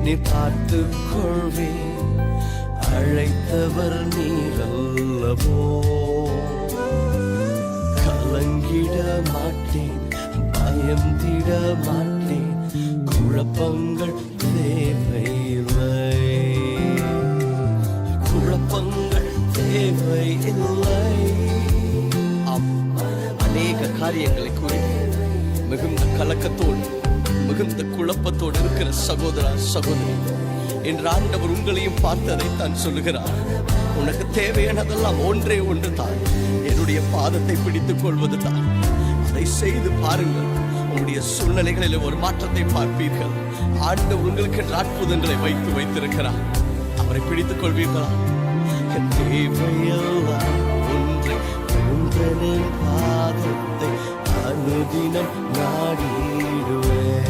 நீ பார்த்துக் கொள்வீர். அழைத்தவர் நீரல்லவோ. கலங்கிட மாட்டேன், பயந்திட மாட்டேன், குழப்பங்கள் தேவையில்லை, குழப்பங்கள் தேவையில்லை. அநேக காரியங்களை குறித்து மிகுந்த கலக்கத்தோடு மிகுந்த குழப்பத்தோடு இருக்கிற சகோதரா சகோதரி, என்று ஆண்டவர் உங்களையும் பார்த்ததை தான் சொல்லுகிறார். உனக்கு தேவையானதெல்லாம் ஒன்றே ஒன்று தான், என்னுடைய பாதத்தை பிடித்துக் கொள்வது தான். அதை செய்து பாருங்கள், உங்களுடைய சூழ்நிலைகளில் ஒரு மாற்றத்தை பார்ப்பீர்கள். ஆண்டவர் உங்களுக்கு அற்புதங்களை வைத்திருக்கிறார். அவரை பிடித்துக் கொள்வீர்களா? தேவையெல்லாம் ஒன்றை ஒன்றனின் பாதத்தை அனுதினம் நாடிடுவேன்.